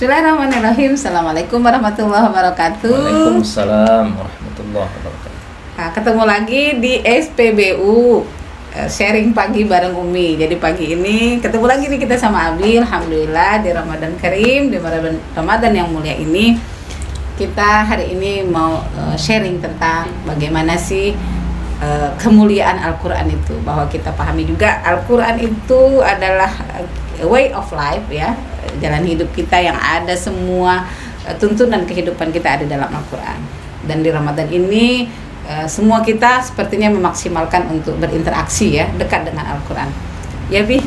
Bismillahirrahmanirrahim. Assalamualaikum warahmatullahi wabarakatuh. Waalaikumsalam warahmatullahi wabarakatuh. Nah, ketemu lagi di SPBU sharing pagi bareng Umi. Jadi pagi ini ketemu lagi nih kita sama Abi. Alhamdulillah di Ramadan Karim, di Ramadan yang mulia ini kita hari ini mau sharing tentang bagaimana sih kemuliaan Al-Quran itu, bahwa kita pahami juga Al-Quran itu adalah way of life, ya, jalan hidup kita yang ada semua tuntunan kehidupan kita ada dalam Al-Quran. Dan di Ramadan ini semua kita sepertinya memaksimalkan untuk berinteraksi, ya, dekat dengan Al-Quran. Ya, Bi,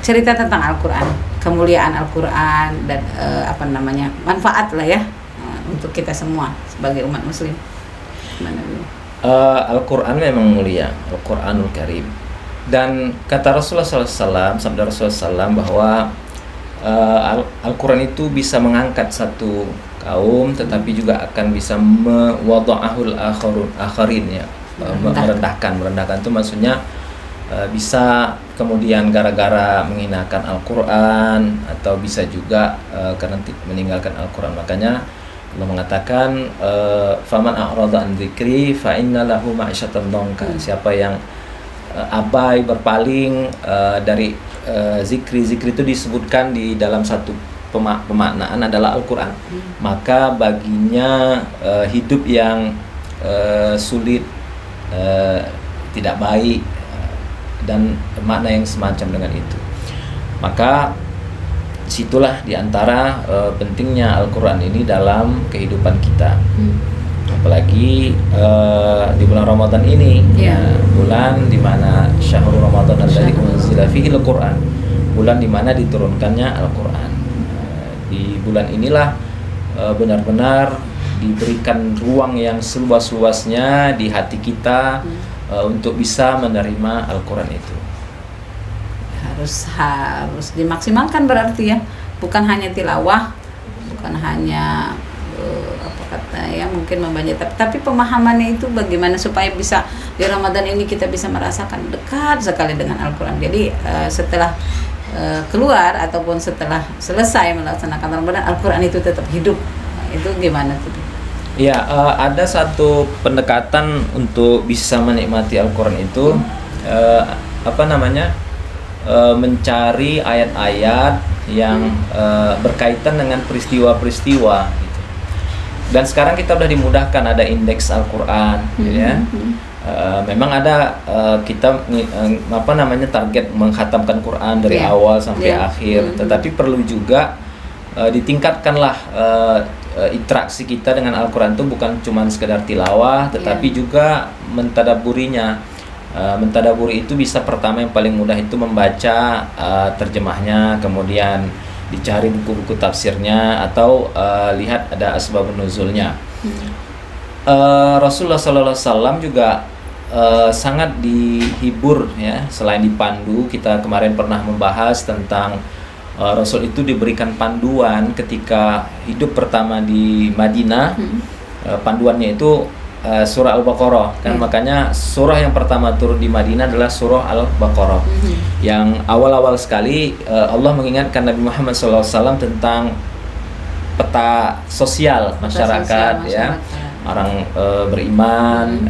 cerita tentang Al-Quran, kemuliaan Al-Quran dan manfaat lah ya untuk kita semua sebagai umat Muslim. Gimana, Bi? Al-Quran memang mulia, Al-Quranul Karim. Dan kata Rasulullah SAW, sabda Rasulullah SAW bahwa Al-Quran itu bisa mengangkat satu kaum, tetapi juga akan bisa mewada'ahul akharin, ya, merendahkan itu maksudnya bisa kemudian gara-gara menghinakan Al-Quran, atau bisa juga karena meninggalkan Al-Quran. Makanya Allah mengatakan faman a'rada an dzikri fa inna lahu ma'isyatan dhanka. Siapa yang abai, berpaling dari zikri itu disebutkan di dalam satu pemaknaan adalah Al-Quran, maka baginya hidup yang sulit, tidak baik, dan makna yang semacam dengan itu. Maka situlah diantara pentingnya Al-Quran ini dalam kehidupan kita. Apalagi di bulan Ramadan ini, bulan dimana syahrul Ramadan alladzi unzila fihi Al-Quran, bulan dimana diturunkannya Al-Quran. Di bulan inilah benar-benar diberikan ruang yang seluas-luasnya di hati kita untuk bisa menerima Al-Quran itu. Harus dimaksimalkan berarti, ya, bukan hanya tilawah, bukan hanya mungkin membaca, tapi pemahamannya itu bagaimana supaya bisa di Ramadan ini kita bisa merasakan dekat sekali dengan Al-Quran. Jadi setelah keluar ataupun setelah selesai melaksanakan Ramadan, Al-Quran itu tetap hidup. Itu gimana tuh? Ya, ada satu pendekatan untuk bisa menikmati Al-Quran itu mencari ayat-ayat yang berkaitan dengan peristiwa-peristiwa gitu. Dan sekarang kita udah dimudahkan, ada indeks Al-Quran, ya. Memang ada kita target mengkhatamkan Quran dari awal sampai akhir, tetapi perlu juga ditingkatkanlah interaksi kita dengan Al-Quran itu bukan cuma sekedar tilawah, tetapi juga mentadaburinya. Mentadaburi itu bisa pertama yang paling mudah itu membaca terjemahnya, kemudian dicari buku-buku tafsirnya, atau lihat ada asbabun nuzulnya. Rasulullah SAW juga sangat dihibur, ya, selain dipandu. Kita kemarin pernah membahas tentang Rasul itu diberikan panduan ketika hidup pertama di Madinah. Panduannya itu surah Al-Baqarah, kan. Makanya surah yang pertama turun di Madinah adalah surah Al-Baqarah. Yang awal-awal sekali Allah mengingatkan Nabi Muhammad SAW tentang peta sosial masyarakat, ya. Orang beriman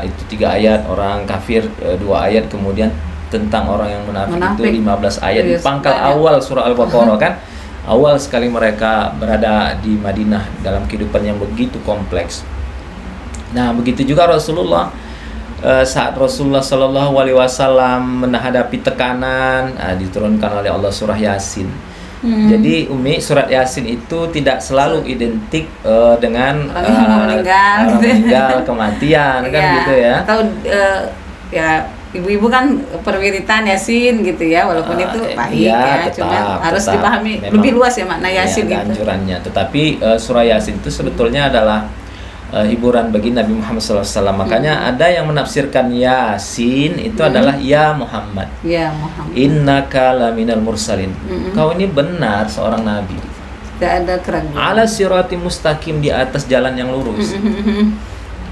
itu 3 ayat, orang kafir 2 ayat, kemudian tentang orang yang munafik itu 15 ayat di pangkal awal surah Al-Baqarah, kan. Awal sekali mereka berada di Madinah dalam kehidupan yang begitu kompleks. Nah, begitu juga Rasulullah, saat Rasulullah Shallallahu Alaihi Wasallam menghadapi tekanan, diturunkan oleh Allah surah Yasin. Jadi Umi, surat Yasin itu tidak selalu identik dengan orang meninggal, kematian, kan, gitu ya. Atau ya, ibu-ibu kan perwiritan Yasin gitu, ya, walaupun itu pahit, cuma harus dipahami lebih luas, ya, makna Yasin gitu. Anjurannya. Tetapi surah Yasin itu sebetulnya adalah hiburan bagi Nabi Muhammad SAW. Makanya ada yang menafsirkan Yasin itu adalah ya Muhammad, innaka laminal mursalin. Kau ini benar seorang nabi, tidak ada keraguan, ala sirati mustaqim, di atas jalan yang lurus.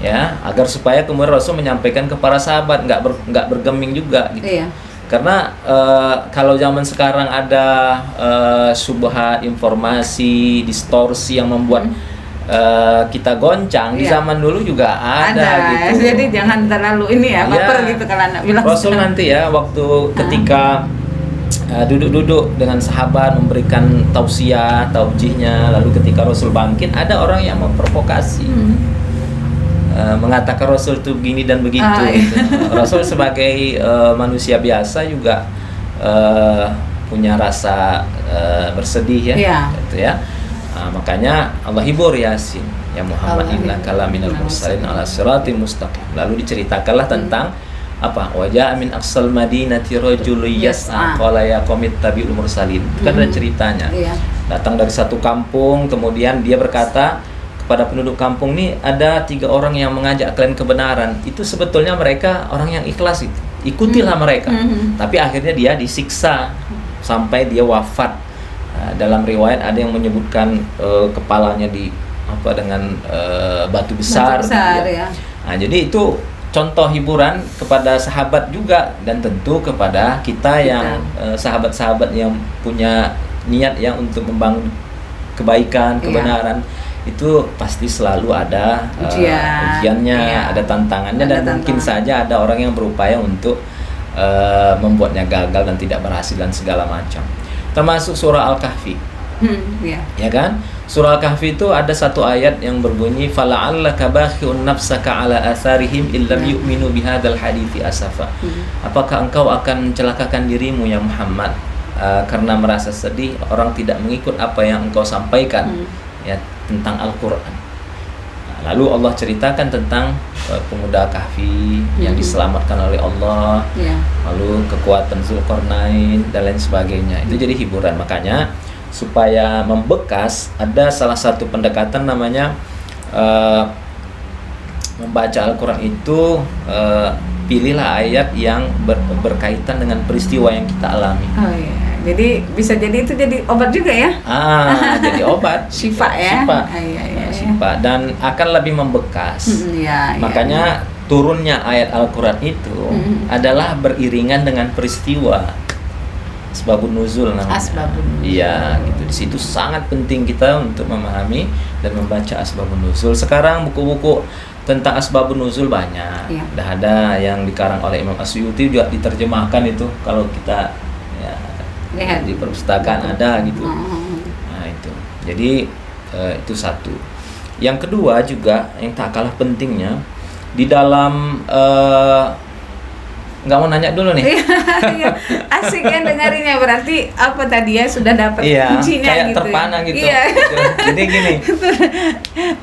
Ya, agar supaya kemudian Rasul menyampaikan ke para sahabat, nggak bergeming juga gitu. Karena kalau zaman sekarang ada subhat, informasi, distorsi yang membuat kita goncang, di Iya. zaman dulu juga ada gitu. Jadi jangan terlalu ini ya, baper Ya. gitu kalau anak bilang. Rasul nanti ya waktu ketika duduk-duduk dengan sahabat memberikan tausiah, taujihnya, lalu ketika Rasul bangkit ada orang yang memprovokasi. Mengatakan Rasul itu begini dan begitu. Gitu. Rasul sebagai manusia biasa juga punya rasa bersedih ya, Iya. gitu ya. Makanya Allah hibur Yasin, ya Muhammad inna kalaminal mursalin ala siratim mustaqim. Lalu diceritakanlah tentang apa? Wajah min aqsal madinati rajulun yas'a qala ya qomit tabi'ul mursalin. Itu kan ada ceritanya. Iya. Datang dari satu kampung, kemudian dia berkata kepada penduduk kampung ini, ada 3 orang yang mengajak kalian kebenaran. Itu sebetulnya mereka orang yang ikhlas itu. Ikutilah mereka. Tapi akhirnya dia disiksa sampai dia wafat. Dalam riwayat ada yang menyebutkan kepalanya di apa dengan batu besar. Batu besar ya. Nah, jadi itu contoh hiburan kepada sahabat juga, dan tentu kepada kita yang sahabat-sahabat yang punya niat yang untuk membangun kebaikan, kebenaran. Itu pasti selalu ada ujiannya, ada tantangannya, dan mungkin saja ada orang yang berupaya untuk membuatnya gagal dan tidak berhasil dan segala macam. Termasuk surah Al-Kahfi, ya kan? Surah Al-Kahfi itu ada satu ayat yang berbunyi fala'allaka bakhi'un nafsaka ala atharihim illam yu'minu bihadzal hadithi asafa. Apakah engkau akan mencelakakan dirimu ya Muhammad karena merasa sedih orang tidak mengikut apa yang engkau sampaikan ya tentang Al-Quran. Lalu Allah ceritakan tentang pemuda Kahfi yang diselamatkan oleh Allah, lalu kekuatan Zulkarnain dan lain sebagainya. Itu jadi hiburan. Makanya supaya membekas, ada salah satu pendekatan namanya membaca Al-Quran itu pilihlah ayat yang berkaitan dengan peristiwa yang kita alami. Oh iya. Jadi bisa jadi itu jadi obat juga ya? Jadi obat. Syifa ya? Syifa, dan akan lebih membekas. Makanya turunnya ayat Al-Quran itu adalah beriringan dengan peristiwa. Asbabun nuzul namanya. Iya, gitu. Di situ sangat penting kita untuk memahami dan membaca asbabun nuzul. Sekarang buku-buku tentang asbabun nuzul banyak. Udah ada yang dikarang oleh Imam Asyuti juga diterjemahkan itu, kalau kita lihat di perpustakaan ada gitu. Nah itu. Jadi itu satu. Yang kedua juga yang tak kalah pentingnya di dalam nggak mau nanya dulu nih. Asik ya dengerinnya, berarti apa tadi ya sudah dapat kuncinya kayak gitu. Terpana gitu. Jadi gini.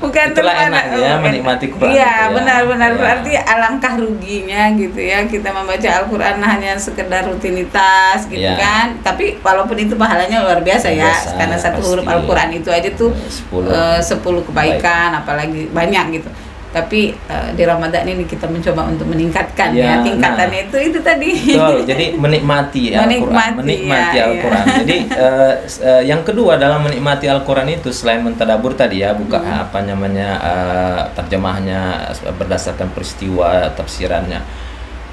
Bukan itulah terpana ya menikmati Quran. Iya, benar-benar berarti alangkah ruginya gitu ya kita membaca Al-Qur'an hanya sekedar rutinitas gitu kan. Tapi walaupun itu pahalanya luar biasa ya. Karena satu huruf Al-Qur'an itu aja tuh 10 kebaikan, apalagi banyak gitu. Tapi di Ramadan ini kita mencoba untuk meningkatkan tingkatannya itu tadi. Betul. Jadi menikmati Al-Qur'an, Al-Qur'an. Jadi yang kedua dalam menikmati Al-Qur'an itu selain mentadabur tadi ya, buka apa namanya terjemahnya berdasarkan peristiwa, tafsirannya.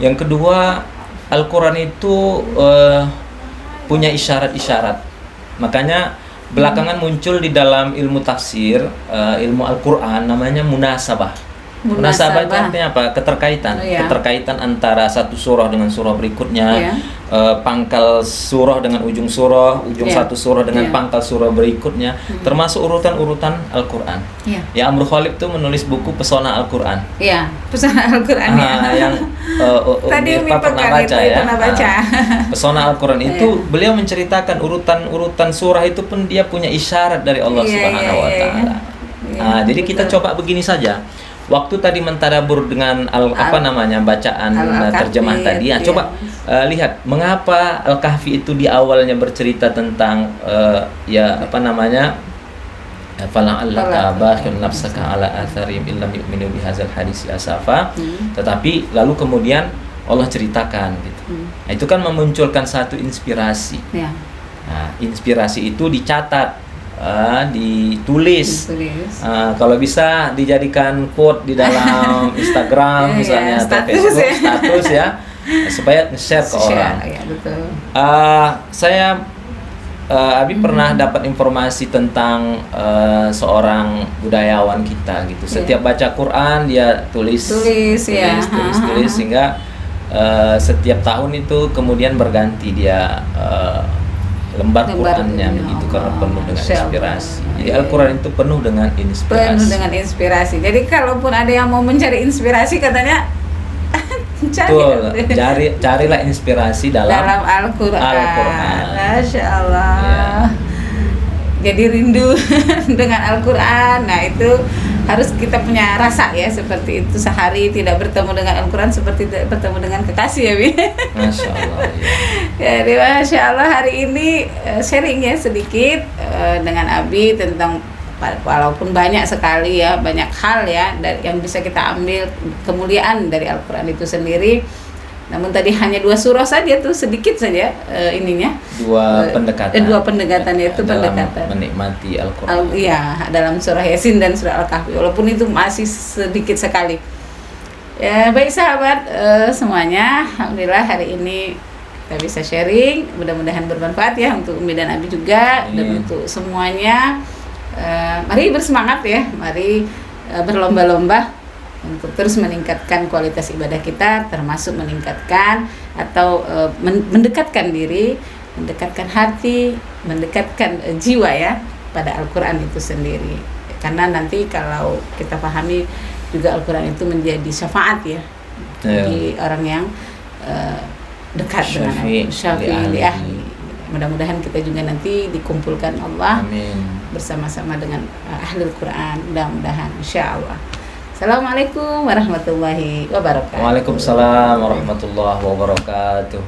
Yang kedua, Al-Qur'an itu punya isyarat-isyarat. Makanya belakangan muncul di dalam ilmu tafsir, ilmu Al-Qur'an namanya munasabah. Munasabah itu artinya apa? Keterkaitan. Keterkaitan antara satu surah dengan surah berikutnya, pangkal surah dengan ujung surah, ujung satu surah dengan pangkal surah berikutnya, termasuk urutan-urutan Al-Qur'an. Ya, Amr Khalid tuh menulis buku Pesona Al-Qur'an. Iya, Pesona Al-Qur'an yang tadi pernah baca ya. Baca. Pesona Al-Qur'an itu beliau menceritakan urutan-urutan surah itu pun dia punya isyarat dari Allah Subhanahu wa taala. Jadi kita coba begini saja. Waktu tadi mentadabur dengan bacaan terjemah tadi, coba lihat mengapa Al-Kahfi itu di awalnya bercerita tentang fala'allaka bakhun nafsaka ala atharihim illam yu'minu bihadzal hadisi asafa. Tetapi lalu kemudian Allah ceritakan gitu. Nah, itu kan memunculkan satu inspirasi. Nah, inspirasi itu dicatat, ditulis. Kalau bisa dijadikan quote di dalam Instagram misalnya, atau Facebook, status ya. supaya share ke orang. Ya, betul. Saya Abi pernah dapat informasi tentang seorang budayawan kita gitu. Setiap baca Quran dia tulis sehingga setiap tahun itu kemudian berganti dia lembar Qurannya begitu karena penuh dengan inspirasi. Jadi Al-Quran itu penuh dengan inspirasi. Penuh dengan inspirasi. Jadi kalaupun ada yang mau mencari inspirasi katanya carilah inspirasi dalam Al-Quran. Masya Allah. Ya. Jadi rindu dengan Al-Quran. Nah itu harus kita punya rasa ya, seperti itu. Sehari tidak bertemu dengan Al-Quran seperti tidak bertemu dengan kekasih ya, Bi. Masya Allah. Ya. Jadi Masya Allah hari ini sharing ya sedikit dengan Abi tentang, walaupun banyak sekali ya, banyak hal ya yang bisa kita ambil kemuliaan dari Al-Quran itu sendiri. Namun tadi hanya 2 surah saja tuh, sedikit saja ininya. Dua pendekatan itu pendekatan menikmati Al-Quran. Iya, dalam surah Yasin dan surah Al-Kahfi. Walaupun itu masih sedikit sekali. Ya, baik sahabat semuanya, alhamdulillah hari ini kita bisa sharing. Mudah-mudahan bermanfaat ya untuk Umi dan Abi juga dan untuk semuanya. Mari bersemangat ya, mari berlomba-lomba untuk terus meningkatkan kualitas ibadah kita, termasuk meningkatkan atau mendekatkan diri, mendekatkan hati, mendekatkan jiwa ya pada Al-Quran itu sendiri. Karena nanti kalau kita pahami juga Al-Quran itu menjadi syafaat ya bagi orang yang dekat dengan Syafi'i li ahli. Mudah-mudahan kita juga nanti dikumpulkan Allah bersama-sama dengan ahli Al-Quran, mudah-mudahan insyaallah. Assalamualaikum warahmatullahi wabarakatuh. Waalaikumsalam warahmatullahi wabarakatuh.